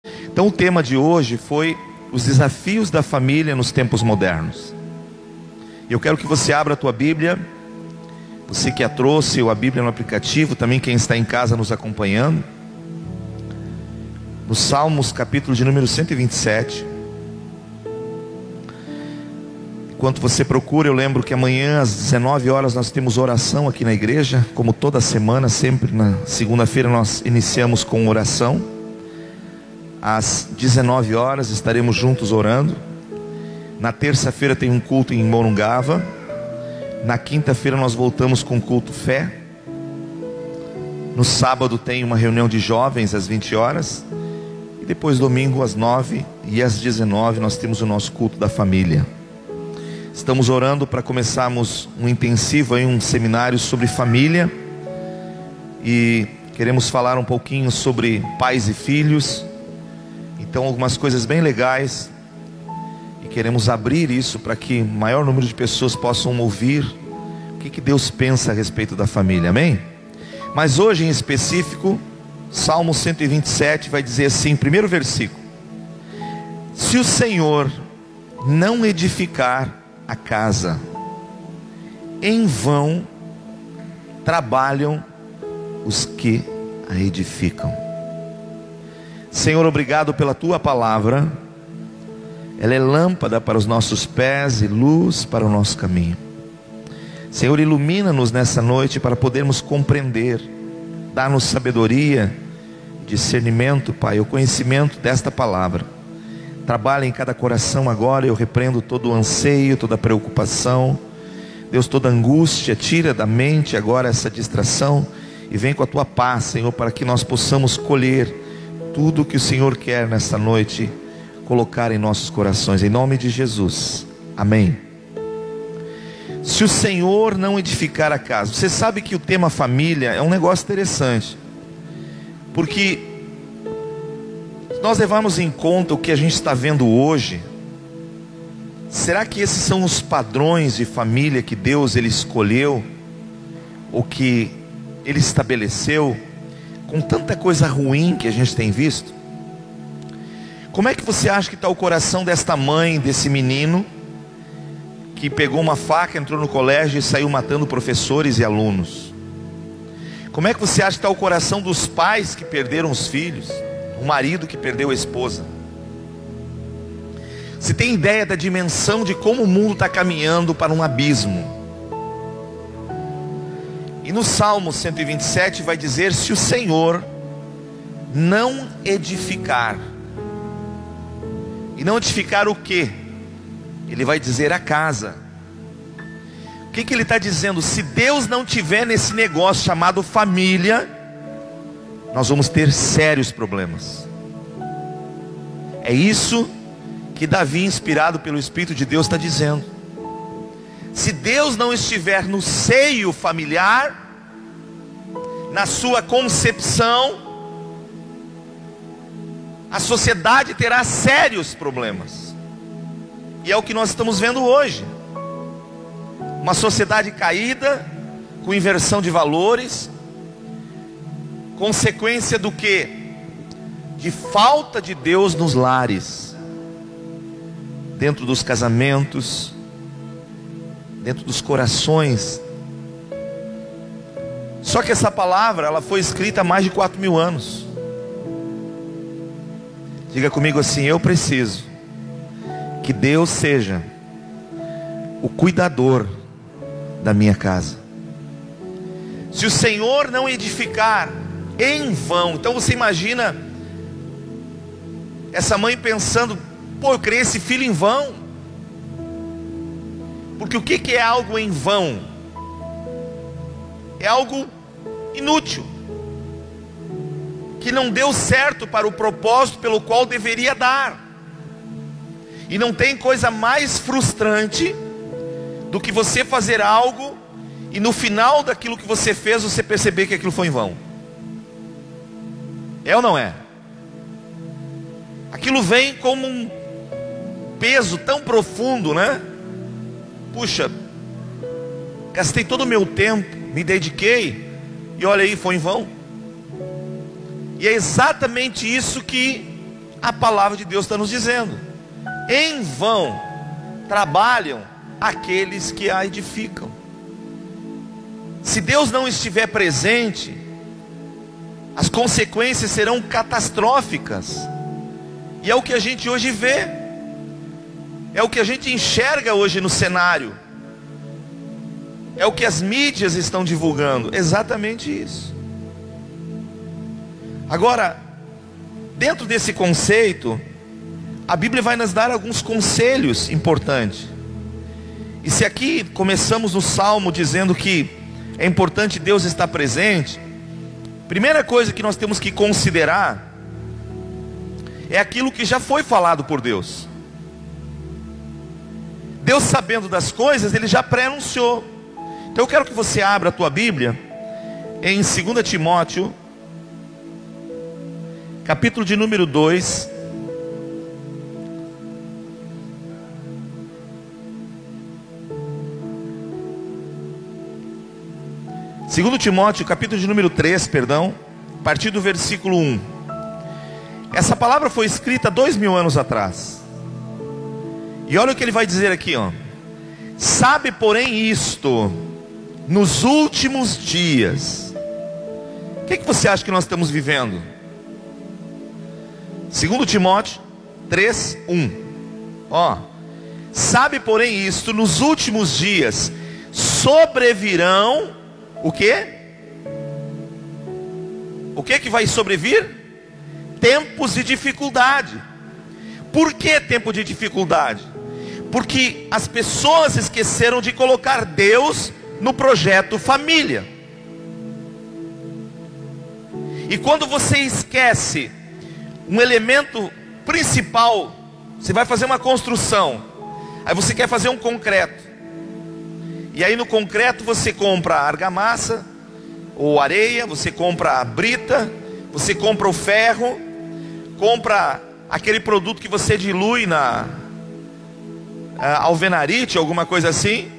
Então o tema de hoje foi os desafios da família nos tempos modernos. Eu quero que você abra a tua Bíblia, você que a trouxe, ou a Bíblia no aplicativo, também quem está em casa nos acompanhando, no Salmos capítulo de número 127. Enquanto você procura, eu lembro que amanhã às 19 horas nós temos oração aqui na igreja, como toda semana, sempre na segunda-feira nós iniciamos com oração. Às 19 horas estaremos juntos orando. Na terça-feira tem um culto em Morungava. Na quinta-feira nós voltamos com culto fé. No sábado tem uma reunião de jovens às 20 horas. E depois domingo às 9 e às 19 nós temos o nosso culto da família. Estamos orando para começarmos um intensivo, um seminário sobre família. E queremos falar um pouquinho sobre pais e filhos. Então algumas coisas bem legais. E queremos abrir isso para que o maior número de pessoas possam ouvir o que Deus pensa a respeito da família, amém? Mas hoje em específico, Salmo 127 vai dizer assim, primeiro versículo: se o Senhor não edificar a casa, em vão trabalham os que a edificam. Senhor, obrigado pela tua palavra. Ela é lâmpada para os nossos pés e luz para o nosso caminho. Senhor, ilumina-nos nessa noite para podermos compreender. Dá-nos sabedoria, discernimento, Pai, o conhecimento desta palavra. Trabalha em cada coração agora. Eu repreendo todo o anseio, toda a preocupação, Deus, toda angústia. Tira da mente agora essa distração e vem com a tua paz, Senhor, para que nós possamos colher tudo que o Senhor quer nesta noite colocar em nossos corações, em nome de Jesus, amém. Se o Senhor não edificar a casa, você sabe que o tema família é um negócio interessante, porque se nós levarmos em conta o que a gente está vendo hoje, será que esses são os padrões de família que Deus ele escolheu, ou que ele estabeleceu, com tanta coisa ruim que a gente tem visto? Como é que você acha que está o coração desta mãe, desse menino que pegou uma faca, entrou no colégio e saiu matando professores e alunos? Como é que você acha que está o coração dos pais que perderam os filhos, o marido que perdeu a esposa? Você tem ideia da dimensão de como o mundo está caminhando para um abismo? E no Salmo 127 vai dizer: se o Senhor não edificar. E não edificar o quê? Ele vai dizer a casa. O que ele está dizendo? Se Deus não tiver nesse negócio chamado família, nós vamos ter sérios problemas. É isso que Davi, inspirado pelo Espírito de Deus, está dizendo. Se Deus não estiver no seio familiar, na sua concepção, a sociedade terá sérios problemas. E é o que nós estamos vendo hoje. Uma sociedade caída, com inversão de valores, consequência do quê? De falta de Deus nos lares, dentro dos casamentos, dentro dos corações. Só que essa palavra, ela foi escrita há mais de 4.000 anos. Diga comigo assim: eu preciso que Deus seja o cuidador da minha casa. Se o Senhor não edificar, em vão. Então você imagina essa mãe pensando: pô, eu criei esse filho em vão. Porque o que é algo em vão? É algo inútil, que não deu certo para o propósito pelo qual deveria dar. E não tem coisa mais frustrante do que você fazer algo e no final daquilo que você fez, você perceber que aquilo foi em vão. É ou não é? Aquilo vem como um peso tão profundo, né? Puxa, gastei todo o meu tempo, me dediquei, e olha aí, foi em vão. E é exatamente isso que a palavra de Deus está nos dizendo. Em vão trabalham aqueles que a edificam. Se Deus não estiver presente, as consequências serão catastróficas. E é o que a gente hoje vê, é o que a gente enxerga hoje no cenário, é o que as mídias estão divulgando, exatamente isso. Agora, dentro desse conceito, a Bíblia vai nos dar alguns conselhos importantes. E se aqui começamos no Salmo dizendo que é importante Deus estar presente, primeira coisa que nós temos que considerar é aquilo que já foi falado por Deus. Deus, sabendo das coisas, Ele já pré-anunciou. Então eu quero que você abra a tua Bíblia em 2 Timóteo, capítulo de número 2. Segundo Timóteo, capítulo de número 3, perdão, a partir do versículo 1. Essa palavra foi escrita 2000 anos atrás. E olha o que ele vai dizer aqui, ó. Sabe, porém, isto, nos últimos dias. O que você acha que nós estamos vivendo? Segundo Timóteo 3, 1. Ó. Sabe, porém, isto, nos últimos dias sobrevirão o quê? O que que vai sobrevir? Tempos de dificuldade. Por que tempo de dificuldade? Porque as pessoas esqueceram de colocar Deus no projeto família. E quando você esquece um elemento principal, você vai fazer uma construção, aí você quer fazer um concreto. E aí no concreto você compra argamassa ou areia, você compra a brita, você compra o ferro, compra aquele produto que você dilui na alvenarite, alguma coisa assim,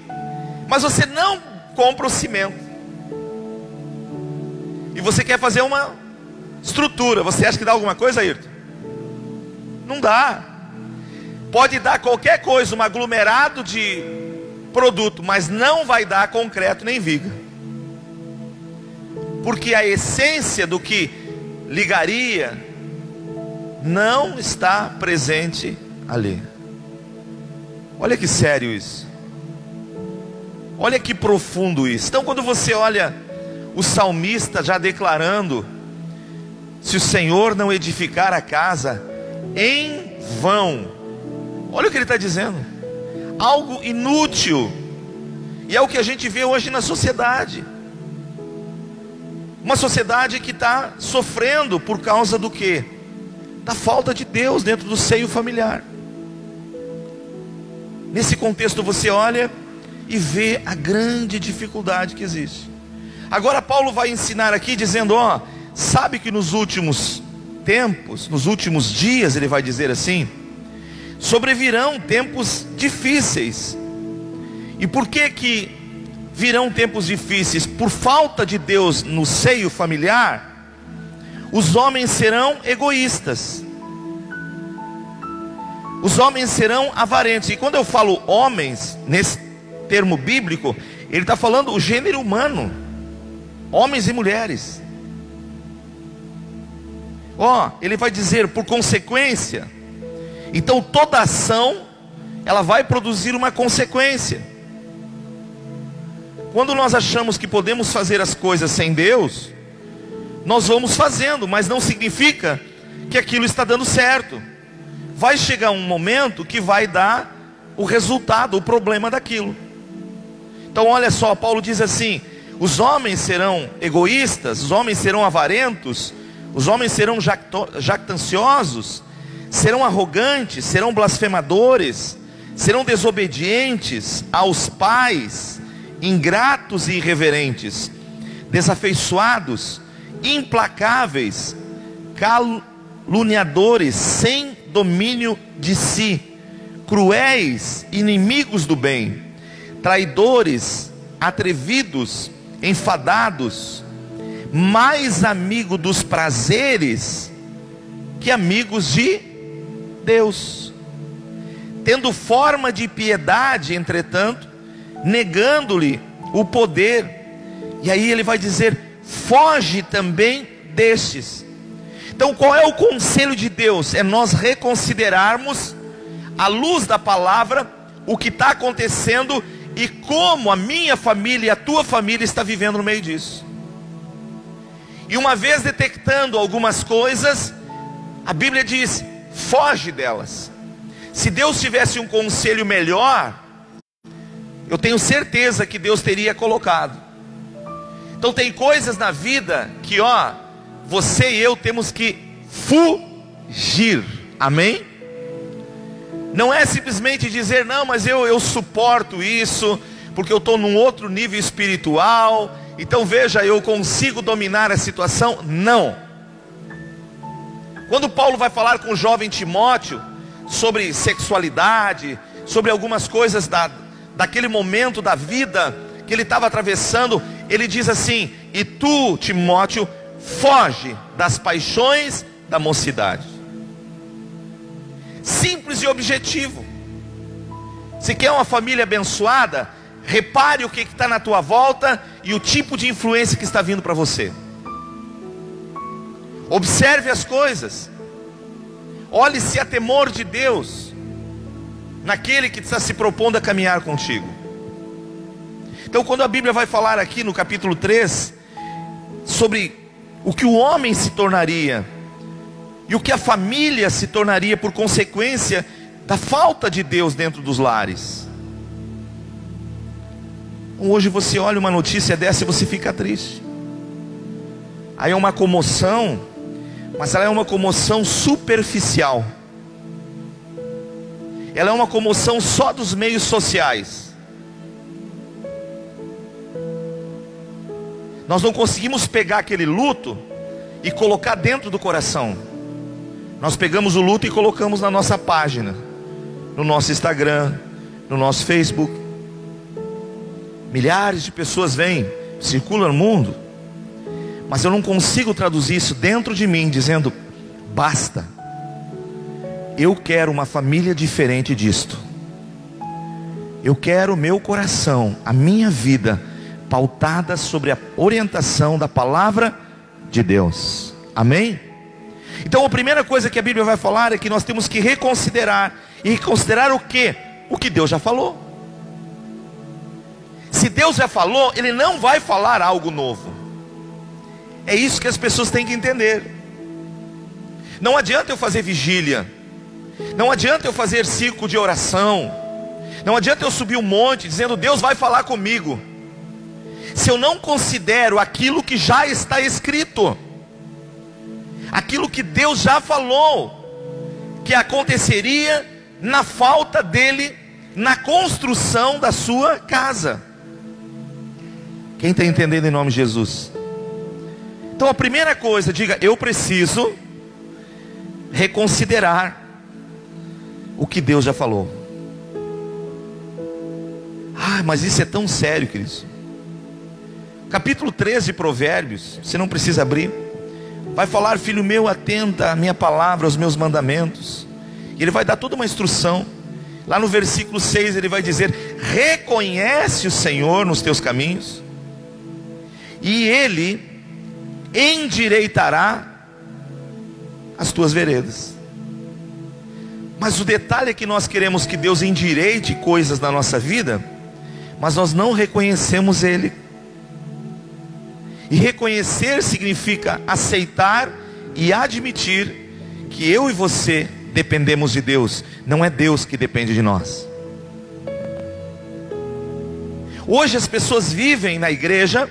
mas você não compra o cimento. E você quer fazer uma estrutura. Você acha que dá alguma coisa, Ayrton? Não dá. Pode dar qualquer coisa, um aglomerado de produto, mas não vai dar concreto nem viga, porque a essência do que ligaria não está presente ali. Olha que sério isso, olha que profundo isso. Então quando você olha o salmista já declarando: se o Senhor não edificar a casa, em vão. Olha o que ele está dizendo. Algo inútil. E é o que a gente vê hoje na sociedade. Uma sociedade que está sofrendo por causa do quê? Da falta de Deus dentro do seio familiar. Nesse contexto você olha e vê a grande dificuldade que existe. Agora Paulo vai ensinar aqui dizendo, ó, sabe que nos últimos tempos, nos últimos dias, ele vai dizer assim, sobrevirão tempos difíceis. E por que que virão tempos difíceis? Por falta de Deus no seio familiar, os homens serão egoístas, os homens serão avarentos. E quando eu falo homens, nesse termo bíblico, ele está falando o gênero humano, homens e mulheres. Ó, ele vai dizer, por consequência. Então toda ação, ela vai produzir uma consequência. Quando nós achamos que podemos fazer as coisas sem Deus, nós vamos fazendo, mas não significa que aquilo está dando certo. Vai chegar um momento que vai dar o resultado, o problema daquilo. Então olha só, Paulo diz assim, os homens serão egoístas, os homens serão avarentos, os homens serão jactanciosos, serão arrogantes, serão blasfemadores, serão desobedientes aos pais, ingratos e irreverentes, desafeiçoados, implacáveis, caluniadores, sem domínio de si, cruéis, inimigos do bem, traidores, atrevidos, enfadados, mais amigo dos prazeres que amigos de Deus. Tendo forma de piedade, entretanto, negando-lhe o poder. E aí ele vai dizer: foge também destes. Então qual é o conselho de Deus? É nós reconsiderarmos, à luz da palavra, o que está acontecendo e como a minha família e a tua família está vivendo no meio disso. E uma vez detectando algumas coisas, a Bíblia diz: foge delas. Se Deus tivesse um conselho melhor, eu tenho certeza que Deus teria colocado. Então tem coisas na vida que, você e eu temos que fugir. Amém? Não é simplesmente dizer: não, mas eu suporto isso, porque eu estou num outro nível espiritual, então veja, eu consigo dominar a situação. Não. Quando Paulo vai falar com o jovem Timóteo sobre sexualidade, sobre algumas coisas daquele momento da vida que ele estava atravessando, ele diz assim: e tu, Timóteo, foge das paixões da mocidade. Simples e objetivo. Se quer uma família abençoada, repare o que está na tua volta e o tipo de influência que está vindo para você. Observe as coisas. Olhe se há temor de Deus naquele que está se propondo a caminhar contigo. Então quando a Bíblia vai falar aqui no capítulo 3 sobre o que o homem se tornaria e o que a família se tornaria por consequência da falta de Deus dentro dos lares. Hoje você olha uma notícia dessa e você fica triste. Aí é uma comoção, mas ela é uma comoção superficial. Ela é uma comoção só dos meios sociais. Nós não conseguimos pegar aquele luto e colocar dentro do coração. Nós pegamos o luto e colocamos na nossa página, no nosso Instagram, no nosso Facebook. Milhares de pessoas vêm, circulam no mundo, mas eu não consigo traduzir isso dentro de mim, dizendo: basta, eu quero uma família diferente disto. Eu quero o meu coração, a minha vida, pautada sobre a orientação da palavra de Deus. Amém? Então a primeira coisa que a Bíblia vai falar é que nós temos que reconsiderar. E reconsiderar o quê? O que Deus já falou. Se Deus já falou, Ele não vai falar algo novo. É isso que as pessoas têm que entender. Não adianta eu fazer vigília, não adianta eu fazer círculo de oração, não adianta eu subir um monte dizendo: Deus vai falar comigo, se eu não considero aquilo que já está escrito, aquilo que Deus já falou que aconteceria na falta dele na construção da sua casa. Quem está entendendo em nome de Jesus? Então a primeira coisa, diga: eu preciso reconsiderar o que Deus já falou. Mas isso é tão sério, queridos. Capítulo 13 de Provérbios, você não precisa abrir, vai falar: filho meu, atenta à minha palavra, aos meus mandamentos. E ele vai dar toda uma instrução. Lá no versículo 6 ele vai dizer: reconhece o Senhor nos teus caminhos, e Ele endireitará as tuas veredas. Mas o detalhe é que nós queremos que Deus endireite coisas na nossa vida, mas nós não reconhecemos Ele. E reconhecer significa aceitar e admitir que eu e você dependemos de Deus, não é Deus que depende de nós. Hoje as pessoas vivem na igreja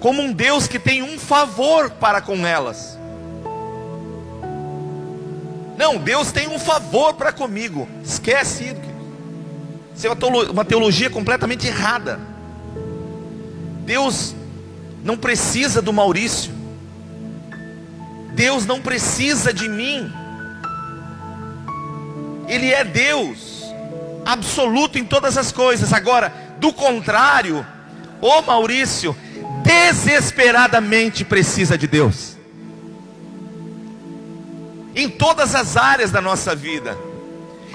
como um Deus que tem um favor para com elas. Não, Deus tem um favor para comigo. Esquece isso. Isso é uma teologia completamente errada. Deus não precisa do Maurício. Deus não precisa de mim. Ele é Deus absoluto em todas as coisas. Agora, do contrário, o Maurício desesperadamente precisa de Deus. em todas as áreas da nossa vida.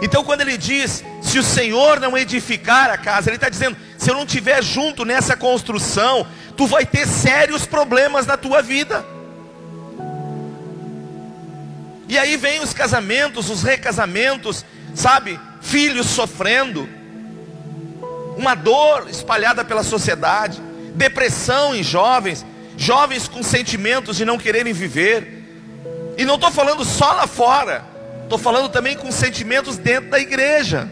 Então quando ele diz, se o Senhor não edificar a casa, ele está dizendo, se eu não estiver junto nessa construção, tu vai ter sérios problemas na tua vida. E aí vem os casamentos, os recasamentos, sabe, filhos sofrendo, uma dor espalhada pela sociedade, depressão em jovens, jovens com sentimentos de não quererem viver. E não estou falando só lá fora, estou falando também com sentimentos dentro da igreja.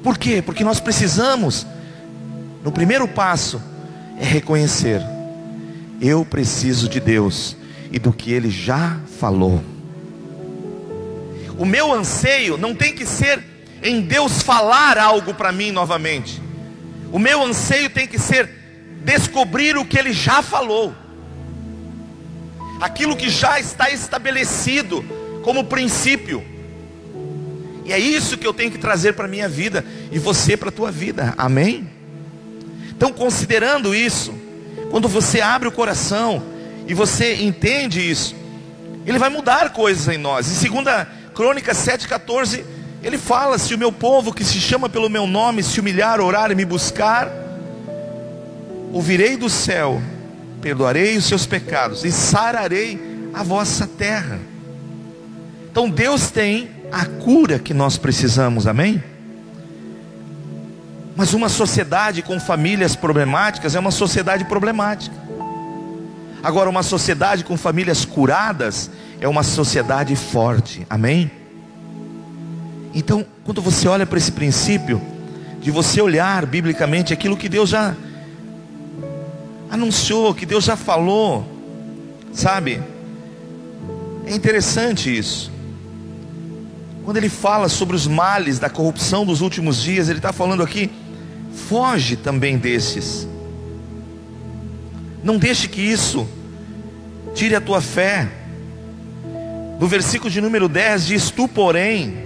Por quê? Porque nós precisamos, no primeiro passo, é reconhecer, eu preciso de Deus e do que Ele já falou. O meu anseio não tem que ser em Deus falar algo para mim novamente. O meu anseio tem que ser descobrir o que Ele já falou, aquilo que já está estabelecido como princípio. E é isso que eu tenho que trazer para a minha vida, e você para a tua vida, amém? Então, considerando isso, quando você abre o coração e você entende isso, Ele vai mudar coisas em nós. Em 2 Crônicas 7,14, Ele fala, se o meu povo que se chama pelo meu nome se humilhar, orar e me buscar, ouvirei do céu, perdoarei os seus pecados e sararei a vossa terra. Então Deus tem a cura que nós precisamos, amém? Mas uma sociedade com famílias problemáticas é uma sociedade problemática. Agora, uma sociedade com famílias curadas é uma sociedade forte, amém? Então, quando você olha para esse princípio, de você olhar biblicamente aquilo que Deus já anunciou, que Deus já falou, sabe? É interessante isso. Quando Ele fala sobre os males da corrupção dos últimos dias, Ele está falando aqui, foge também desses. Não deixe que isso tire a tua fé. No versículo de número 10 diz, tu porém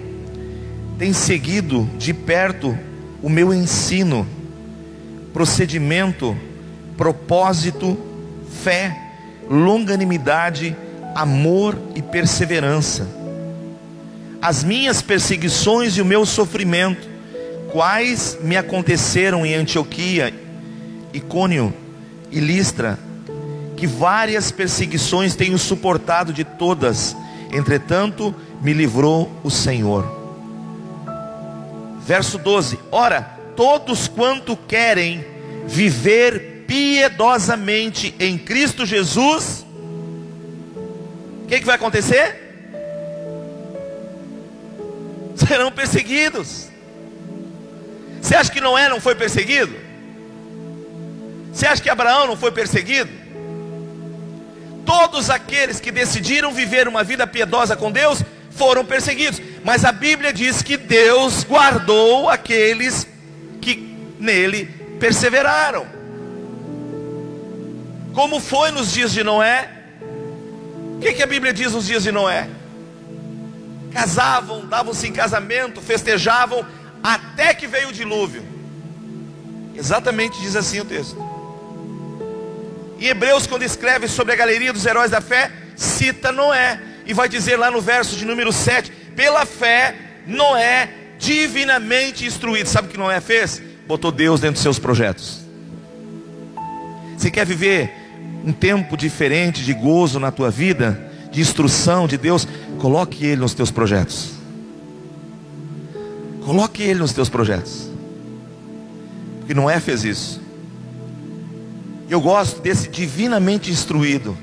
tens seguido de perto o meu ensino, procedimento, propósito, fé, longanimidade, amor e perseverança. As minhas perseguições e o meu sofrimento, quais me aconteceram em Antioquia, Icônio e Listra, que várias perseguições tenho suportado de todas, entretanto me livrou o Senhor. Verso 12, ora, todos quanto querem viver piedosamente em Cristo Jesus, o que vai acontecer? Serão perseguidos. Você acha que Noé não foi perseguido? Você acha que Abraão não foi perseguido? Todos aqueles que decidiram viver uma vida piedosa com Deus foram perseguidos, mas a Bíblia diz que Deus guardou aqueles que nele perseveraram. Como foi nos dias de Noé? O que a Bíblia diz nos dias de Noé? Casavam, davam-se em casamento, festejavam, até que veio o dilúvio. Exatamente diz assim o texto. Em Hebreus, quando escreve sobre a galeria dos heróis da fé, cita Noé, e vai dizer lá no verso de número 7, pela fé, Noé, divinamente instruído. Sabe o que Noé fez? Botou Deus dentro dos seus projetos. Você quer viver um tempo diferente de gozo na tua vida, de instrução de Deus? Coloque Ele nos teus projetos. Coloque Ele nos teus projetos. Porque Noé fez isso. Eu gosto desse divinamente instruído.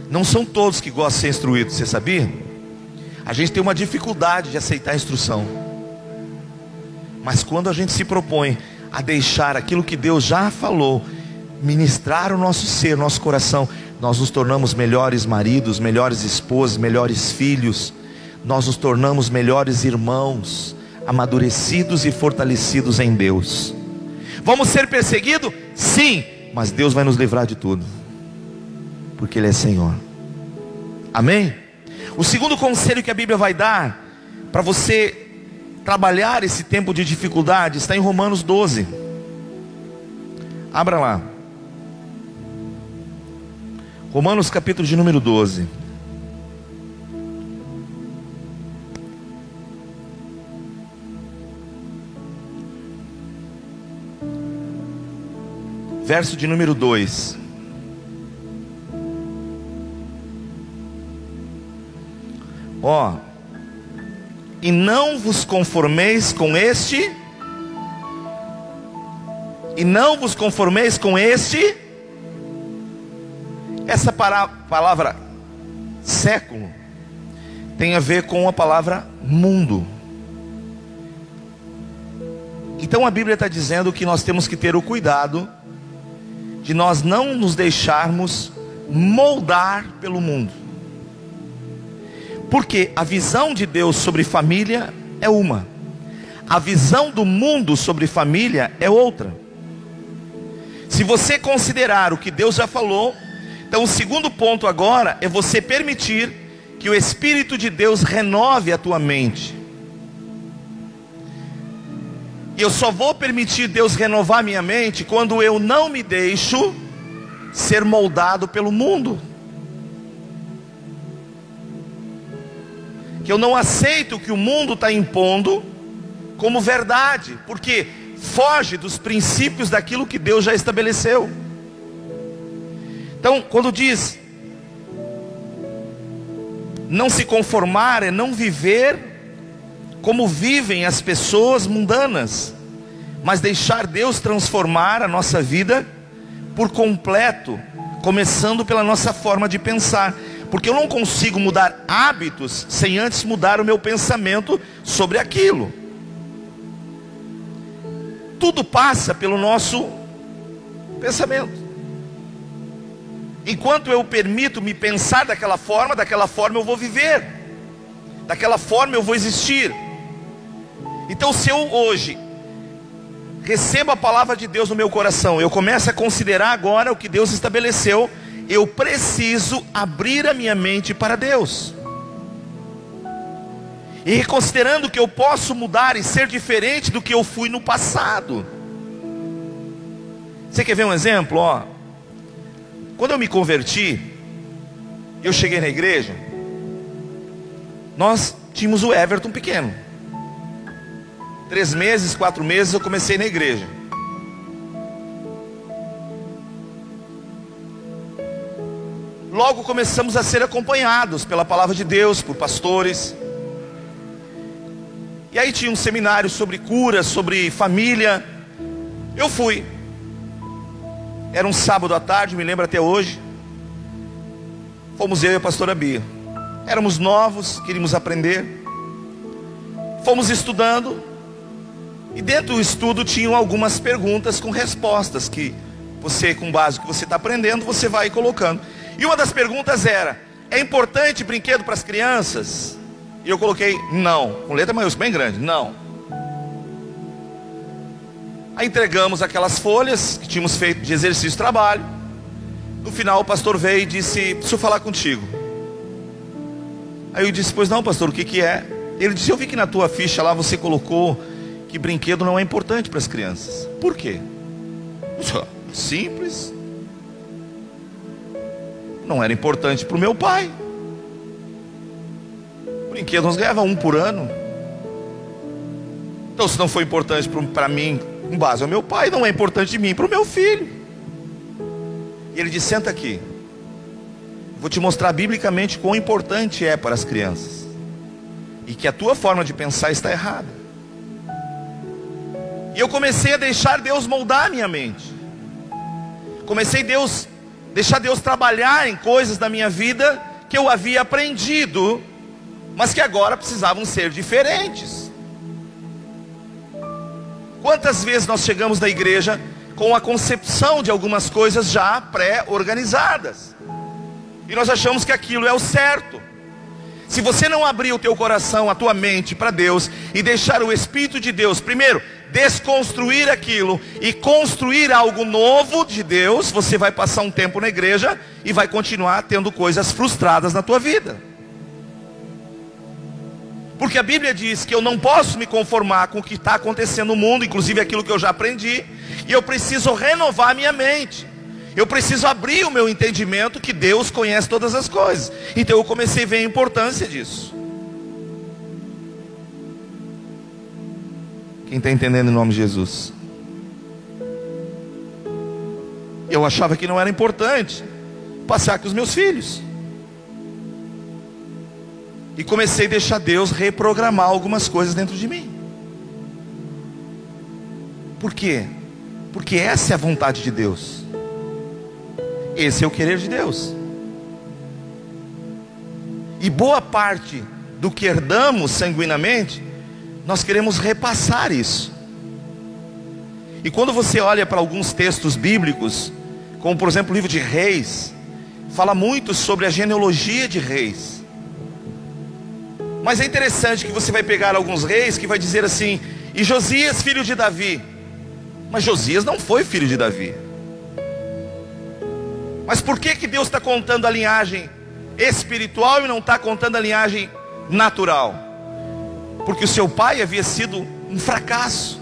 Não são todos que gostam de ser instruídos, você sabia? A gente tem uma dificuldade de aceitar a instrução. Mas quando a gente se propõe a deixar aquilo que Deus já falou ministrar o nosso ser, nosso coração, nós nos tornamos melhores maridos, melhores esposas, melhores filhos. Nós nos tornamos melhores irmãos, amadurecidos e fortalecidos em Deus. Vamos ser perseguidos? Sim, mas Deus vai nos livrar de tudo, porque Ele é Senhor. Amém? O segundo conselho que a Bíblia vai dar para você trabalhar esse tempo de dificuldade está em Romanos 12. Abra lá. Romanos capítulo de número 12. Verso de número 2. E não vos conformeis com este. E não vos conformeis com este. Essa palavra século tem a ver com a palavra mundo. Então a Bíblia está dizendo que nós temos que ter o cuidado de nós não nos deixarmos moldar pelo mundo. Porque a visão de Deus sobre família é uma, a visão do mundo sobre família é outra. Se você considerar o que Deus já falou, então o segundo ponto agora é você permitir que o Espírito de Deus renove a tua mente. E eu só vou permitir Deus renovar minha mente quando eu não me deixo ser moldado pelo mundo. Que eu não aceito o que o mundo está impondo como verdade, porque foge dos princípios daquilo que Deus já estabeleceu. Então, quando diz não se conformar, é não viver como vivem as pessoas mundanas, mas deixar Deus transformar a nossa vida por completo, começando pela nossa forma de pensar. Porque eu não consigo mudar hábitos sem antes mudar o meu pensamento sobre aquilo. Tudo passa pelo nosso pensamento. Enquanto eu permito me pensar daquela forma eu vou viver, daquela forma eu vou existir. Então, se eu hoje recebo a palavra de Deus no meu coração, eu começo a considerar agora o que Deus estabeleceu, eu preciso abrir a minha mente para Deus. E considerando que eu posso mudar e ser diferente do que eu fui no passado. Você quer ver um exemplo? Quando eu me converti, eu cheguei na igreja, nós tínhamos o Everton pequeno. 3 meses, 4 meses eu comecei na igreja. Logo começamos a ser acompanhados pela palavra de Deus, por pastores. E aí tinha um seminário sobre cura, sobre família. Eu fui. Era um sábado à tarde, me lembro até hoje. Fomos eu e a pastora Bia. Éramos novos, queríamos aprender. Fomos estudando. E dentro do estudo tinham algumas perguntas com respostas, que você, com base no que você está aprendendo, você vai colocando. E uma das perguntas era: é importante brinquedo para as crianças? E eu coloquei não, com letra maiúscula bem grande, não. Aí entregamos aquelas folhas que tínhamos feito de exercício de trabalho. No final o pastor veio e disse: preciso falar contigo. Aí eu disse: pois não, pastor, o que é? Ele disse: eu vi que na tua ficha lá você colocou que brinquedo não é importante para as crianças. Por quê? Simples. Não era importante para o meu pai. Brinquedo nós ganhávamos 1 por ano. Então, se não foi importante para mim, com base ao meu pai, não é importante de mim para o meu filho. E ele disse: senta aqui, vou te mostrar biblicamente quão importante é para as crianças, e que a tua forma de pensar está errada. E eu comecei a deixar Deus moldar a minha mente. Comecei a deixar Deus trabalhar em coisas da minha vida que eu havia aprendido, mas que agora precisavam ser diferentes. Quantas vezes nós chegamos na igreja com a concepção de algumas coisas já pré-organizadas, e nós achamos que aquilo é o certo. Se você não abrir o teu coração, a tua mente para Deus, e deixar o Espírito de Deus, primeiro, desconstruir aquilo e construir algo novo de Deus, você vai passar um tempo na igreja e vai continuar tendo coisas frustradas na tua vida. Porque a Bíblia diz que eu não posso me conformar com o que está acontecendo no mundo, inclusive aquilo que eu já aprendi, e eu preciso renovar a minha mente. Eu preciso abrir o meu entendimento que Deus conhece todas as coisas. Então eu comecei a ver a importância disso. Quem está entendendo em nome de Jesus? Eu achava que não era importante passear com os meus filhos. E comecei a deixar Deus reprogramar algumas coisas dentro de mim. Por quê? Porque essa é a vontade de Deus. Esse é o querer de Deus. E boa parte do que herdamos sanguinamente, nós queremos repassar isso. E quando você olha para alguns textos bíblicos, como por exemplo o livro de Reis, fala muito sobre a genealogia de reis. Mas é interessante que você vai pegar alguns reis que vai dizer assim: e Josias, filho de Davi. Mas Josias não foi filho de Davi. Mas por que Deus está contando a linhagem espiritual e não está contando a linhagem natural? Porque o seu pai havia sido um fracasso.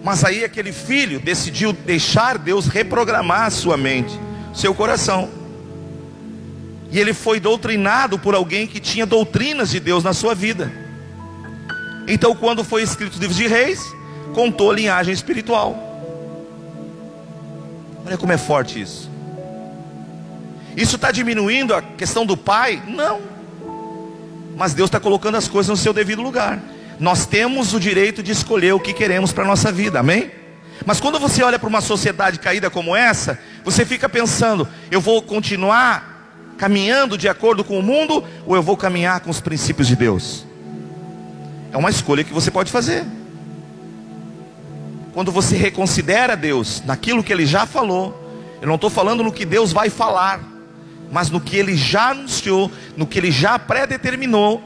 Mas aí aquele filho decidiu deixar Deus reprogramar a sua mente, seu coração. E ele foi doutrinado por alguém que tinha doutrinas de Deus na sua vida. Então quando foi escrito os livros de Reis, contou a linhagem espiritual. Olha como é forte isso. Isso está diminuindo a questão do pai? Não. Mas Deus está colocando as coisas no seu devido lugar. Nós temos o direito de escolher o que queremos para a nossa vida, amém? Mas quando você olha para uma sociedade caída como essa, você fica pensando: eu vou continuar caminhando de acordo com o mundo, ou eu vou caminhar com os princípios de Deus? É uma escolha que você pode fazer. Quando você reconsidera Deus naquilo que Ele já falou, eu não estou falando no que Deus vai falar, mas no que Ele já anunciou, no que Ele já predeterminou.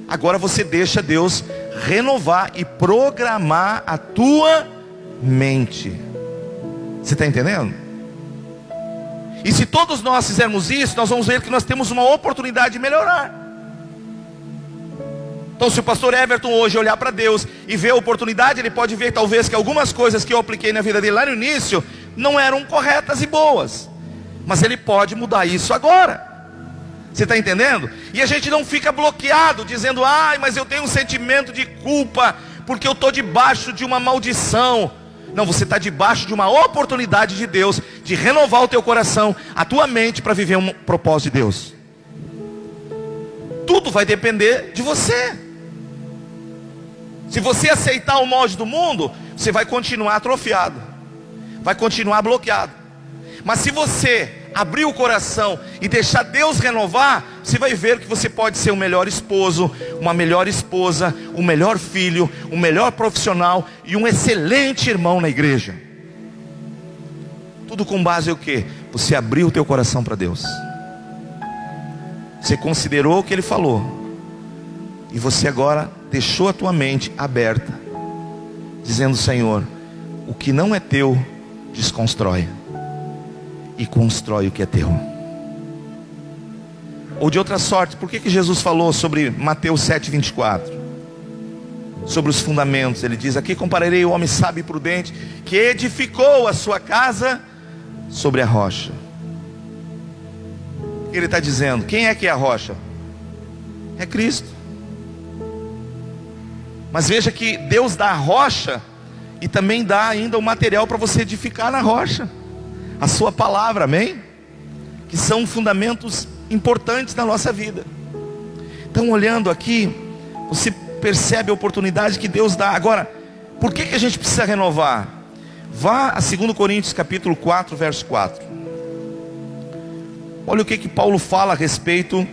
Agora você deixa Deus renovar e programar a tua mente. Você está entendendo? E se todos nós fizermos isso, nós vamos ver que nós temos uma oportunidade de melhorar. Então se o pastor Everton hoje olhar para Deus e ver a oportunidade, ele pode ver talvez que algumas coisas que eu apliquei na vida dele lá no início não eram corretas e boas. Mas ele pode mudar isso agora. Você está entendendo? E a gente não fica bloqueado dizendo: ai, mas eu tenho um sentimento de culpa porque eu estou debaixo de uma maldição. Não, você está debaixo de uma oportunidade de Deus de renovar o teu coração, a tua mente, para viver um propósito de Deus. Tudo vai depender de você. Se você aceitar o molde do mundo, você vai continuar atrofiado, vai continuar bloqueado. Mas se você abrir o coração e deixar Deus renovar, você vai ver que você pode ser um melhor esposo, uma melhor esposa, um melhor filho, um melhor profissional e um excelente irmão na igreja. Tudo com base em o quê? Você abriu o teu coração para Deus. Você considerou o que Ele falou, e você agora deixou a tua mente aberta, dizendo: Senhor, o que não é teu, desconstrói e constrói o que é teu. Ou de outra sorte, por que Jesus falou sobre Mateus 7:24? Sobre os fundamentos. Ele diz: aqui compararei o homem sábio e prudente, que edificou a sua casa sobre a rocha. Ele está dizendo: quem é que é a rocha? É Cristo. Mas veja que Deus dá a rocha e também dá ainda o material para você edificar na rocha, a sua palavra, amém? Que são fundamentos importantes na nossa vida. Então, olhando aqui, você percebe a oportunidade que Deus dá. Agora, por que a gente precisa renovar? Vá a 2 Coríntios capítulo 4, verso 4. Olha o que Paulo fala a respeito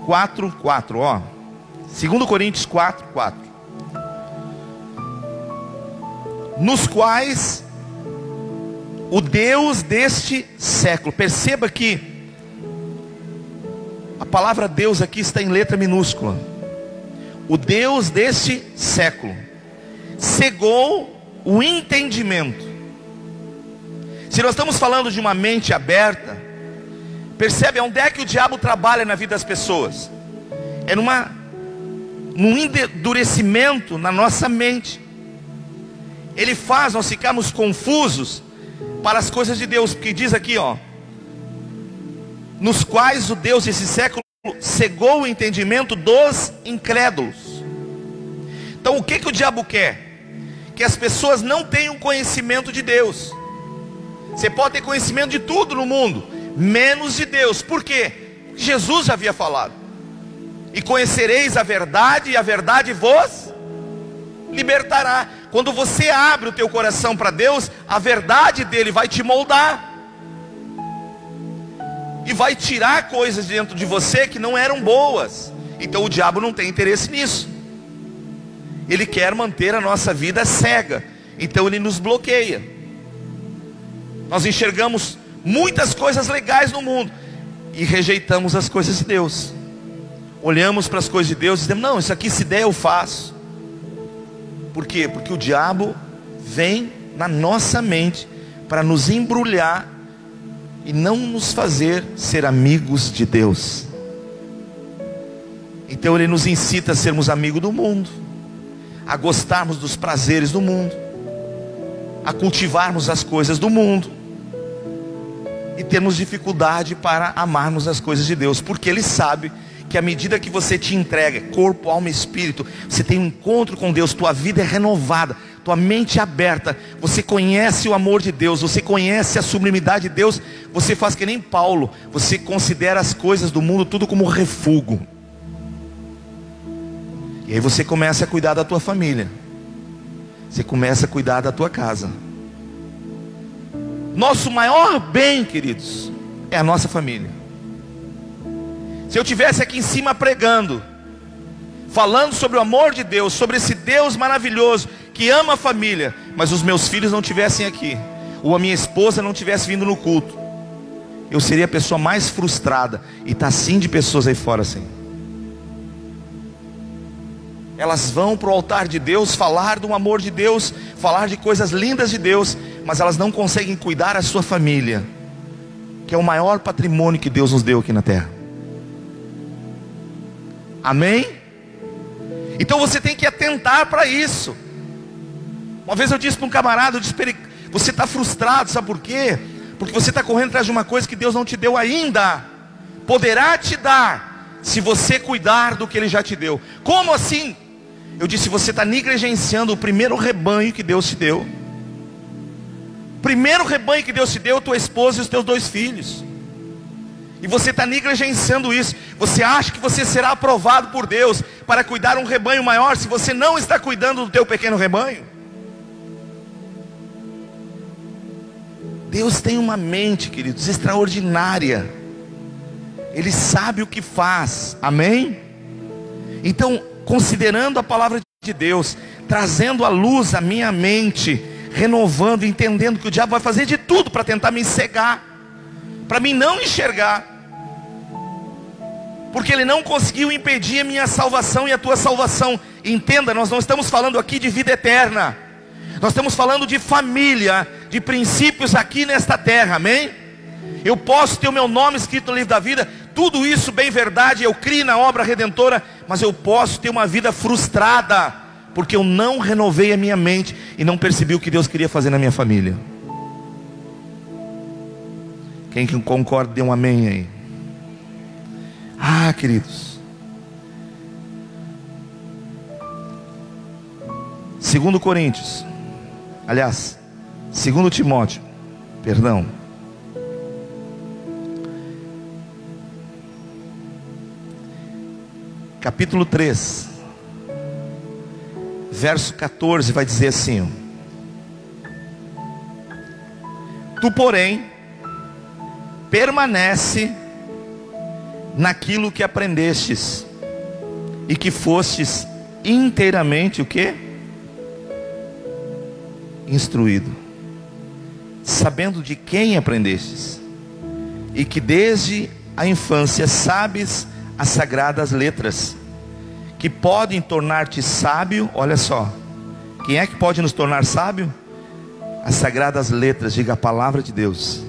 ó. 2 Coríntios 4, 4. Nos quais o Deus deste século. Perceba que a palavra Deus aqui está em letra minúscula. O Deus deste século cegou o entendimento. Se nós estamos falando de uma mente aberta, percebe onde é que o diabo trabalha na vida das pessoas? É num endurecimento na nossa mente. ele faz nós ficarmos confusos para as coisas de Deus, porque diz aqui, ó, nos quais o Deus desse século cegou o entendimento dos incrédulos. Então o que o diabo quer? Que as pessoas não tenham conhecimento de Deus. Você pode ter conhecimento de tudo no mundo, menos de Deus. Por quê? Jesus já havia falado: e conhecereis a verdade, e a verdade vos libertará. Quando você abre o teu coração para Deus, a verdade dele vai te moldar e vai tirar coisas dentro de você que não eram boas. Então o diabo não tem interesse nisso. Ele quer manter a nossa vida cega. Então ele nos bloqueia. Nós enxergamos muitas coisas legais no mundo e rejeitamos as coisas de Deus. Olhamos para as coisas de Deus e dizemos: não, isso aqui se der eu faço. Por quê? Porque o diabo vem na nossa mente para nos embrulhar e não nos fazer ser amigos de Deus. Então ele nos incita a sermos amigos do mundo, a gostarmos dos prazeres do mundo, a cultivarmos as coisas do mundo e termos dificuldade para amarmos as coisas de Deus, porque ele sabe que à medida que você te entrega, corpo, alma e espírito, você tem um encontro com Deus, tua vida é renovada, tua mente é aberta, você conhece o amor de Deus, você conhece a sublimidade de Deus, você faz que nem Paulo, você considera as coisas do mundo tudo como refúgio. E aí você começa a cuidar da tua família, você começa a cuidar da tua casa. Nosso maior bem, queridos, é a nossa família. Se eu estivesse aqui em cima pregando, falando sobre o amor de Deus, sobre esse Deus maravilhoso que ama a família, mas os meus filhos não estivessem aqui, ou a minha esposa não estivesse vindo no culto, eu seria a pessoa mais frustrada. E está assim de pessoas aí fora assim. Elas vão para o altar de Deus falar do amor de Deus, falar de coisas lindas de Deus, mas elas não conseguem cuidar da sua família, que é o maior patrimônio que Deus nos deu aqui na terra. Amém? Então você tem que atentar para isso. Uma vez eu disse para um camarada, eu disse para ele: você está frustrado, sabe por quê? Porque você está correndo atrás de uma coisa que Deus não te deu ainda. Poderá te dar, se você cuidar do que Ele já te deu. Como assim? Eu disse: você está negligenciando o primeiro rebanho que Deus te deu. Primeiro rebanho que Deus te deu, tua esposa e os teus 2 filhos. E você está negligenciando isso. Você acha que você será aprovado por Deus para cuidar um rebanho maior, se você não está cuidando do teu pequeno rebanho? Deus tem uma mente, queridos, extraordinária. Ele sabe o que faz. Amém? Então, considerando a palavra de Deus, trazendo à luz a minha mente, renovando, entendendo que o diabo vai fazer de tudo para tentar me cegar, para mim não enxergar, porque ele não conseguiu impedir a minha salvação e a tua salvação. Entenda, nós não estamos falando aqui de vida eterna, nós estamos falando de família, de princípios aqui nesta terra. Amém? Eu posso ter o meu nome escrito no livro da vida, tudo isso bem verdade, eu criei na obra redentora, mas eu posso ter uma vida frustrada, porque eu não renovei a minha mente e não percebi o que Deus queria fazer na minha família. Quem concorda, dê um amém aí. Ah, queridos, 2 Coríntios, aliás, 2 Timóteo, perdão, capítulo 3, verso 14, vai dizer assim: tu, porém, permanece naquilo que aprendestes e que fostes inteiramente o quê? Instruído, sabendo de quem aprendestes, e que desde a infância sabes as sagradas letras, que podem tornar-te sábio. Olha só, quem é que pode nos tornar sábio? As sagradas letras, diga a palavra de Deus.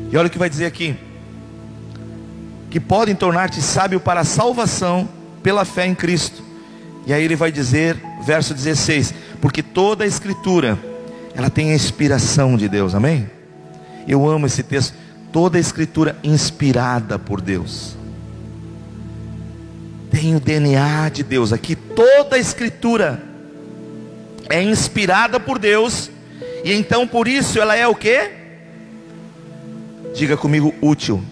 E olha o que vai dizer aqui: que podem tornar-te sábio para a salvação pela fé em Cristo. E aí ele vai dizer, verso 16: porque toda a escritura, ela tem a inspiração de Deus, amém? Eu amo esse texto. Toda a escritura inspirada por Deus, tem o DNA de Deus aqui. Toda a escritura é inspirada por Deus, e então por isso ela é o quê? Diga comigo, útil.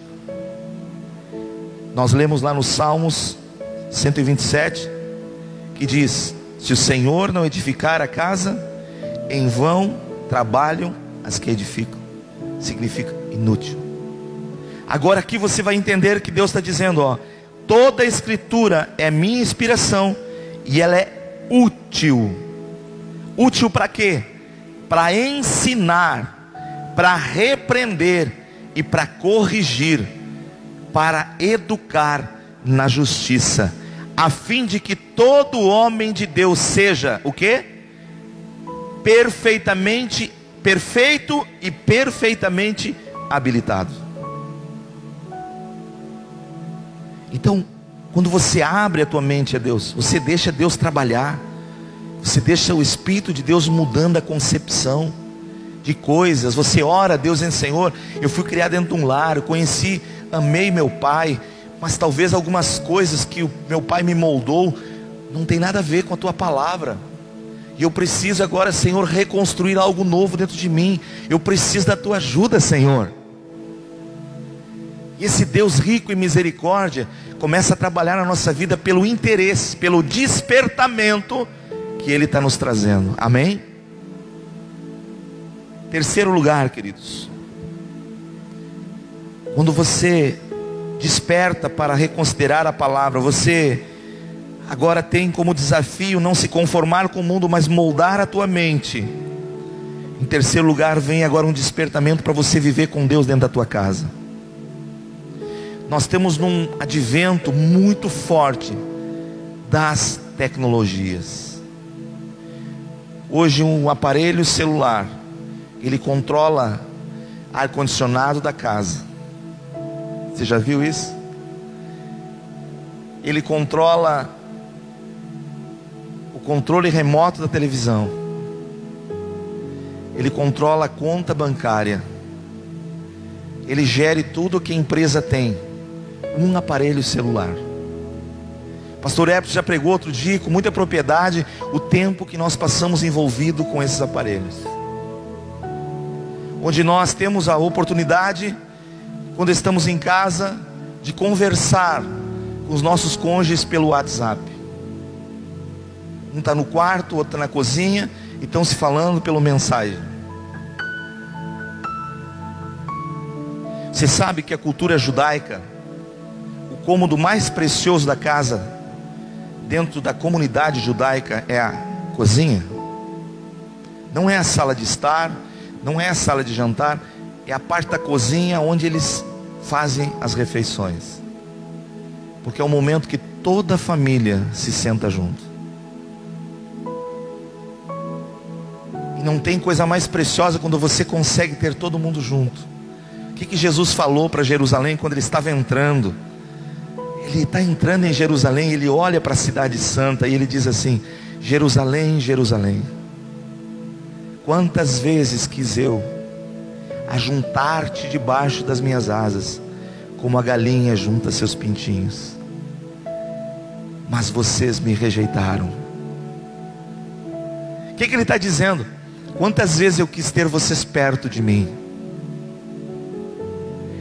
Nós lemos lá nos Salmos 127, que diz: se o Senhor não edificar a casa, em vão trabalham as que edificam. Significa inútil. Agora aqui você vai entender que Deus está dizendo, ó, toda a escritura é minha inspiração, e ela é útil. Útil para quê? Para ensinar, para repreender e para corrigir, para educar na justiça, a fim de que todo homem de Deus seja o quê? Perfeito e perfeitamente habilitado. Então, quando você abre a tua mente a Deus, você deixa Deus trabalhar, você deixa o Espírito de Deus mudando a concepção de coisas. Você ora a Deus, dizendo: Senhor, eu fui criado dentro de um lar, eu conheci, amei meu pai, mas talvez algumas coisas que o meu pai me moldou não tem nada a ver com a tua palavra, e eu preciso agora, Senhor, reconstruir algo novo dentro de mim. Eu preciso da tua ajuda, Senhor. E esse Deus rico em misericórdia começa a trabalhar na nossa vida pelo interesse, pelo despertamento que Ele está nos trazendo, amém? Terceiro lugar, queridos, quando você desperta para reconsiderar a palavra, você agora tem como desafio não se conformar com o mundo, mas moldar a tua mente. Em terceiro lugar, vem agora um despertamento para você viver com Deus dentro da tua casa. Nós temos num advento muito forte das tecnologias. Hoje um aparelho celular, ele controla ar-condicionado da casa. Você já viu isso? Ele controla o controle remoto da televisão. Ele controla a conta bancária. Ele gere tudo o que a empresa tem. Um aparelho celular. Pastor Epson já pregou outro dia com muita propriedade o tempo que nós passamos envolvido com esses aparelhos, onde nós temos a oportunidade, quando estamos em casa, de conversar com os nossos cônjuges pelo WhatsApp. Um está no quarto, o outro está na cozinha, e estão se falando pelo mensagem. Você sabe que a cultura judaica, o cômodo mais precioso da casa, dentro da comunidade judaica, é a cozinha? Não é a sala de estar, não é a sala de jantar, é a parte da cozinha onde eles fazem as refeições, porque é o momento que toda a família se senta junto. E não tem coisa mais preciosa quando você consegue ter todo mundo junto. O que Jesus falou para Jerusalém quando ele estava entrando? Ele está entrando em Jerusalém, ele olha para a cidade santa e ele diz assim: Jerusalém, Jerusalém, quantas vezes quis eu ajuntar-te debaixo das minhas asas, como a galinha junta seus pintinhos, mas vocês me rejeitaram. O que ele está dizendo? Quantas vezes eu quis ter vocês perto de mim.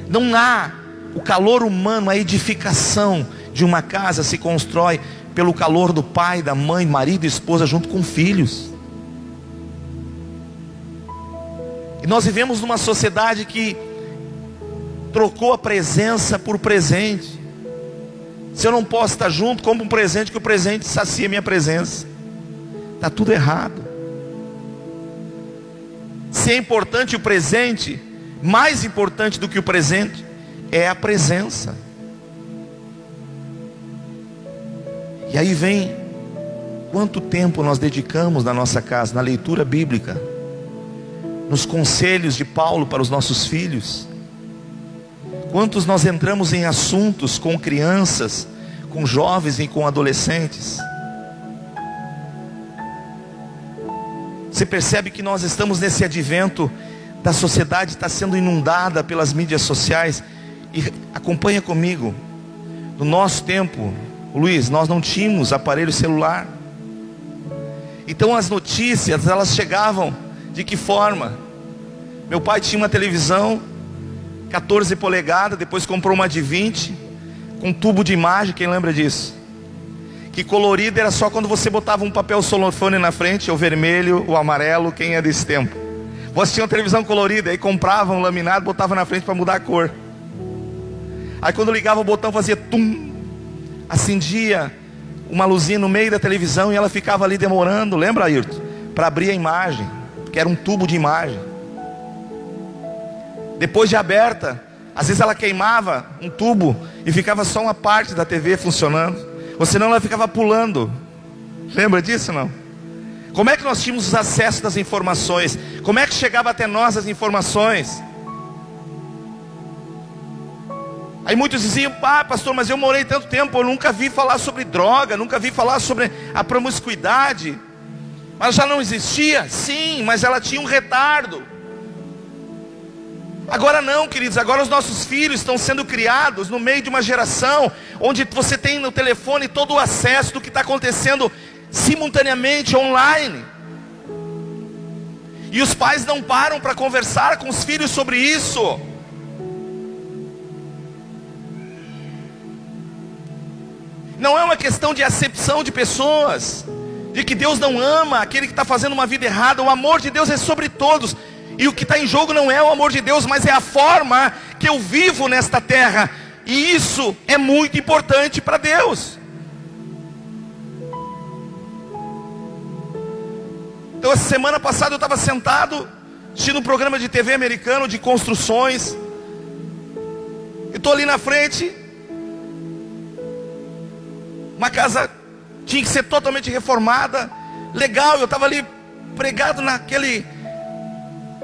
Não há o calor humano, a edificação de uma casa se constrói pelo calor do pai, da mãe, marido e esposa junto com filhos. E nós vivemos numa sociedade que trocou a presença por presente. Se eu não posso estar junto, compro um presente, que o presente sacia a minha presença. Está tudo errado. Se é importante o presente, mais importante do que o presente é a presença. E aí vem, quanto tempo nós dedicamos na nossa casa, na leitura bíblica, nos conselhos de Paulo para os nossos filhos. Quantos nós entramos em assuntos com crianças, com jovens e com adolescentes. Você percebe que nós estamos nesse advento da sociedade, está sendo inundada pelas mídias sociais. E acompanha comigo. No nosso tempo, Luiz, nós não tínhamos aparelho celular. Então as notícias, elas chegavam de que forma? Meu pai tinha uma televisão 14 polegadas, depois comprou uma de 20, com tubo de imagem, quem lembra disso? Que colorido era só quando você botava um papel solofone na frente, o vermelho, o amarelo, quem é desse tempo? Você tinha uma televisão colorida, aí comprava um laminado, botava na frente para mudar a cor. Aí quando ligava o botão fazia tum, acendia uma luzinha no meio da televisão e ela ficava ali demorando, lembra, Ayrton? Para abrir a imagem, que era um tubo de imagem. Depois de aberta, às vezes ela queimava um tubo e ficava só uma parte da TV funcionando, ou senão ela ficava pulando. Lembra disso, não? Como é que nós tínhamos os acessos das informações? Como é que chegava até nós as informações? Aí muitos diziam, pastor, mas eu morei tanto tempo, eu nunca vi falar sobre droga, nunca vi falar sobre a promiscuidade. Mas já não existia? Sim, mas ela tinha um retardo. Agora não, queridos, agora os nossos filhos estão sendo criados no meio de uma geração onde você tem no telefone todo o acesso do que está acontecendo simultaneamente online. E os pais não param para conversar com os filhos sobre isso. Não é uma questão de acepção de pessoas, de que Deus não ama aquele que está fazendo uma vida errada. O amor de Deus é sobre todos. E o que está em jogo não é o amor de Deus, mas é a forma que eu vivo nesta terra. E isso é muito importante para Deus. Então essa semana passada eu estava sentado assistindo um programa de TV americano de construções. Eu estou ali na frente. Uma casa tinha que ser totalmente reformada. Legal, eu estava ali pregado naquele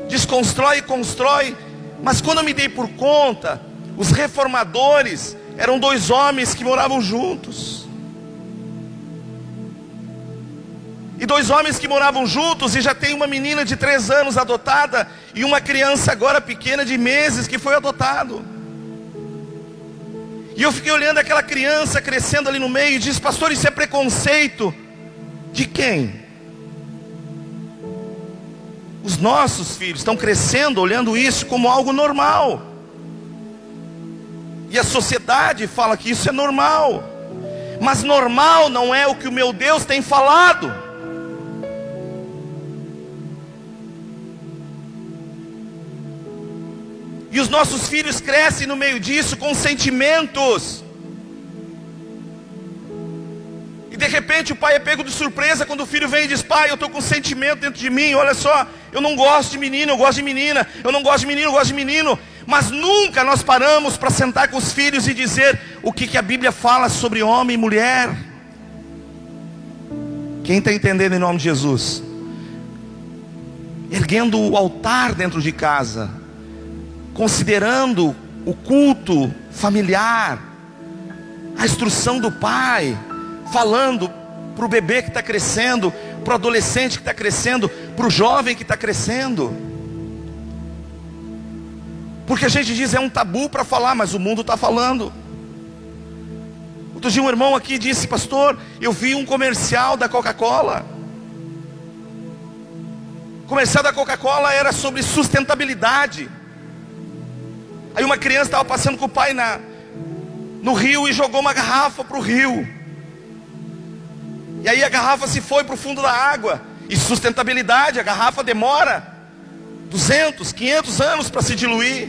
desconstrói e constrói. Mas quando eu me dei por conta, os reformadores eram 2 homens que moravam juntos. E 2 homens que moravam juntos, e já tem uma menina de 3 anos adotada, e uma criança agora pequena de meses que foi adotado. E eu fiquei olhando aquela criança crescendo ali no meio, e disse, pastor, isso é preconceito de quem? Os nossos filhos estão crescendo olhando isso como algo normal. E a sociedade fala que isso é normal. Mas normal não é o que o meu Deus tem falado. E os nossos filhos crescem no meio disso com sentimentos. E de repente o pai é pego de surpresa quando o filho vem e diz, pai, eu estou com um sentimento dentro de mim, olha só, eu não gosto de menino, eu gosto de menina, eu não gosto de menino, eu gosto de menino. Mas nunca nós paramos para sentar com os filhos e dizer o que a Bíblia fala sobre homem e mulher. Quem está entendendo em nome de Jesus? Erguendo o altar dentro de casa, considerando o culto familiar, a instrução do pai, falando para o bebê que está crescendo, para o adolescente que está crescendo, para o jovem que está crescendo. Porque a gente diz, é um tabu para falar, mas o mundo está falando. Outro dia um irmão aqui disse, pastor, eu vi um comercial da Coca-Cola. O comercial da Coca-Cola era sobre sustentabilidade. Aí uma criança estava passando com o pai no rio e jogou uma garrafa para o rio. E aí a garrafa se foi para o fundo da água. E sustentabilidade, a garrafa demora 200, 500 anos para se diluir.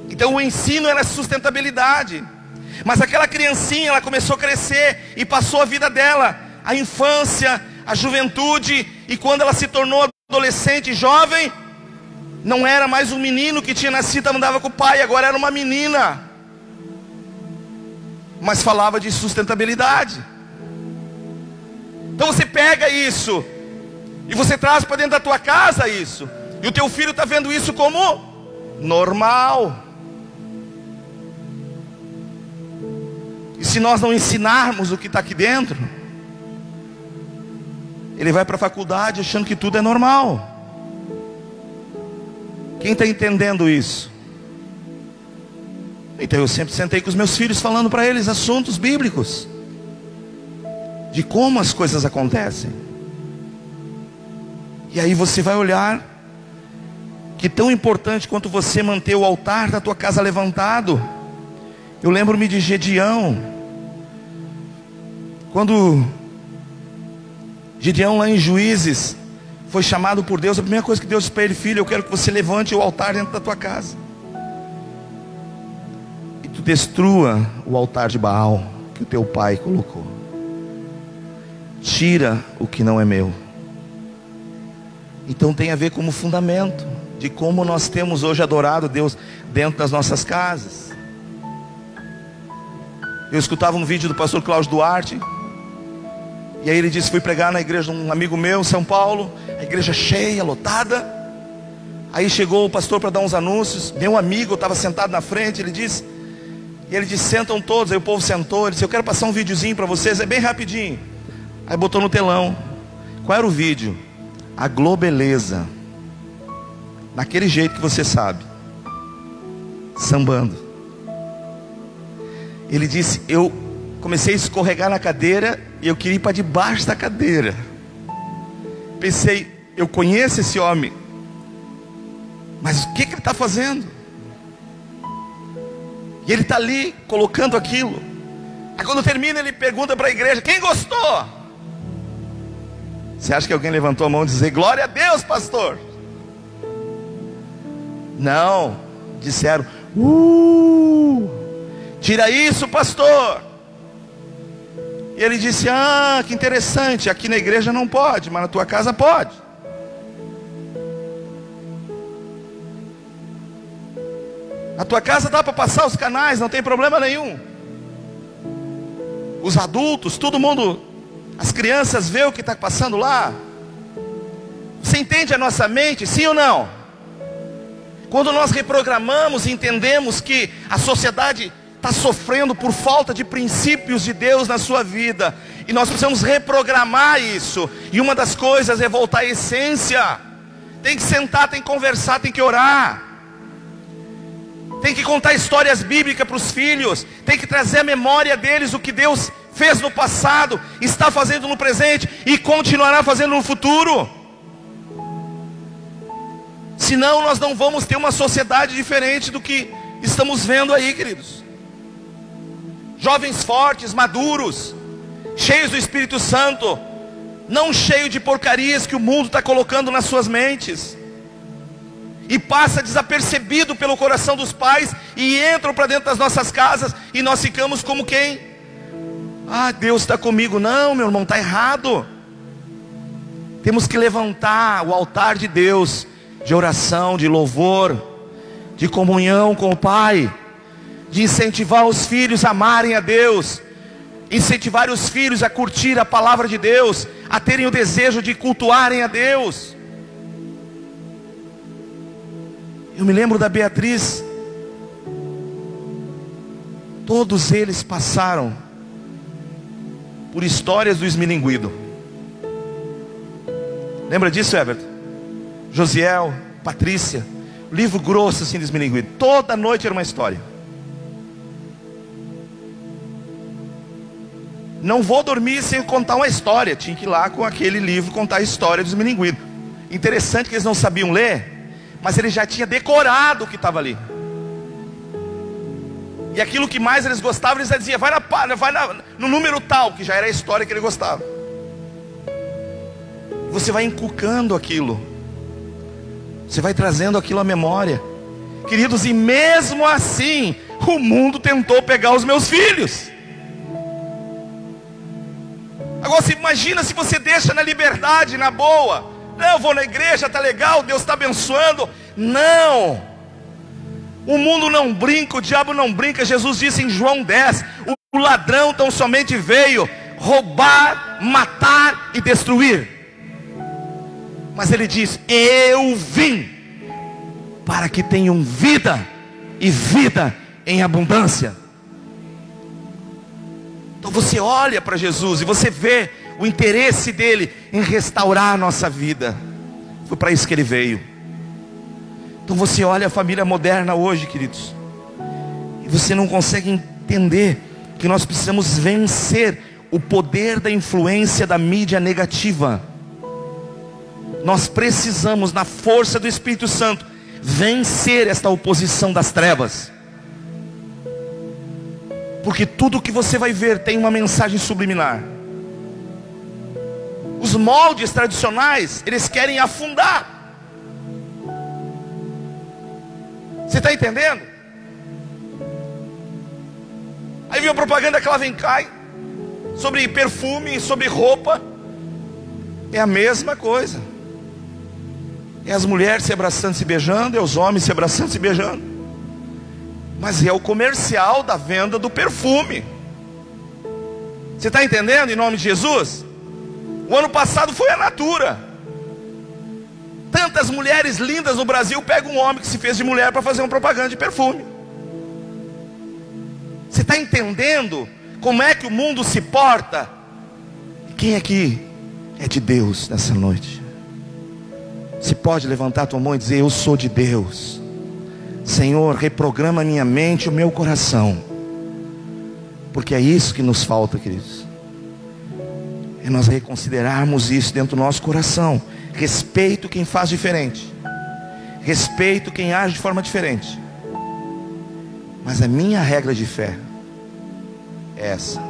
Então o ensino era sustentabilidade. Mas aquela criancinha, ela começou a crescer e passou a vida dela, a infância, a juventude. E quando ela se tornou adolescente, jovem, não era mais um menino que tinha nascido, andava com o pai, agora era uma menina. Mas falava de sustentabilidade. Então você pega isso e você traz para dentro da tua casa isso. E o teu filho está vendo isso como normal. E se nós não ensinarmos o que está aqui dentro, Ele vai para a faculdade achando que tudo é normal. Quem está entendendo isso? Então eu sempre sentei com os meus filhos falando para eles assuntos bíblicos, de como as coisas acontecem. E aí você vai olhar que tão importante quanto você manter o altar da tua casa levantado. Eu lembro-me de Gedeão. Quando Gedeão lá em Juízes foi chamado por Deus, a primeira coisa que Deus disse para ele: filho, eu quero que você levante o altar dentro da tua casa e tu destrua o altar de Baal que o teu pai colocou. Tira o que não é meu. Então tem a ver como fundamento de como nós temos hoje adorado Deus dentro das nossas casas. Eu escutava um vídeo do pastor Cláudio Duarte, e aí ele disse: fui pregar na igreja de um amigo meu em São Paulo, a igreja cheia, lotada. Aí chegou o pastor para dar uns anúncios, meu amigo estava sentado na frente, ele disse, sentam todos. Aí o povo sentou, ele disse: eu quero passar um videozinho para vocês, é bem rapidinho. Aí botou no telão. Qual era o vídeo? A Globeleza, naquele jeito que você sabe, sambando. Ele disse: eu comecei a escorregar na cadeira e eu queria ir para debaixo da cadeira. Pensei, eu conheço esse homem, mas o que ele está fazendo? E ele está ali colocando aquilo. Aí quando termina ele pergunta para a igreja: quem gostou? Você acha que alguém levantou a mão e dizer: glória a Deus, pastor? Não, disseram: tira isso, pastor. E ele disse: ah, que interessante, aqui na igreja não pode, mas na tua casa pode. Na tua casa dá para passar os canais, não tem problema nenhum. Os adultos, todo mundo, as crianças vê o que está passando lá. Você entende a nossa mente, sim ou não? Quando nós reprogramamos e entendemos que a sociedade está sofrendo por falta de princípios de Deus na sua vida, e nós precisamos reprogramar isso, e uma das coisas é voltar à essência. Tem que sentar, tem que conversar, tem que orar, tem que contar histórias bíblicas para os filhos, tem que trazer à memória deles o que Deus fez no passado, está fazendo no presente e continuará fazendo no futuro. Senão nós não vamos ter uma sociedade diferente do que estamos vendo aí, queridos. Jovens fortes, maduros, cheios do Espírito Santo, não cheios de porcarias que o mundo está colocando nas suas mentes, e passa desapercebido pelo coração dos pais, e entram para dentro das nossas casas, e nós ficamos como quem? Ah, Deus está comigo. Não, meu irmão, está errado. Temos que levantar o altar de Deus, de oração, de louvor, de comunhão com o Pai, de incentivar os filhos a amarem a Deus, incentivar os filhos a curtir a palavra de Deus, a terem o desejo de cultuarem a Deus. Eu me lembro da Beatriz. Todos eles passaram por histórias do esmilinguido. Lembra disso, Everton? Josiel, Patrícia, livro grosso assim do esmilinguido. Toda noite era uma história. Não vou dormir sem contar uma história. Tinha que ir lá com aquele livro contar a história dos esmilinguidos. Interessante que eles não sabiam ler, mas ele já tinha decorado o que estava ali. E aquilo que mais eles gostavam, eles diziam: vai no número tal, que já era a história que ele gostava. Você vai inculcando aquilo, você vai trazendo aquilo à memória, queridos. E mesmo assim, o mundo tentou pegar os meus filhos. Agora você imagina se você deixa na liberdade, na boa. Não, eu vou na igreja, está legal, Deus está abençoando. Não, o mundo não brinca, o diabo não brinca. Jesus disse em João 10, o ladrão tão somente veio roubar, matar e destruir. Mas ele diz: eu vim para que tenham vida, e vida em abundância. Então você olha para Jesus e você vê o interesse dele em restaurar a nossa vida. Foi para isso que ele veio. Então você olha a família moderna hoje, queridos, e você não consegue entender que nós precisamos vencer o poder da influência da mídia negativa. Nós precisamos, na força do Espírito Santo, vencer esta oposição das trevas. Porque tudo que você vai ver tem uma mensagem subliminar. Os moldes tradicionais, eles querem afundar. Você está entendendo? Aí vem a propaganda que ela vem cá, sobre perfume, sobre roupa. É a mesma coisa. É as mulheres se abraçando, se beijando, é os homens se abraçando, se beijando. Mas é o comercial da venda do perfume. Você está entendendo, em nome de Jesus? O ano passado foi a Natura. Tantas mulheres lindas no Brasil pegam um homem que se fez de mulher para fazer uma propaganda de perfume. Você está entendendo como é que o mundo se porta? E quem aqui é de Deus nessa noite? Você pode levantar a tua mão e dizer: eu sou de Deus. Senhor, reprograma a minha mente e o meu coração. Porque é isso que nos falta, queridos. É nós reconsiderarmos isso dentro do nosso coração. Respeito quem faz diferente. Respeito quem age de forma diferente. Mas a minha regra de fé é essa: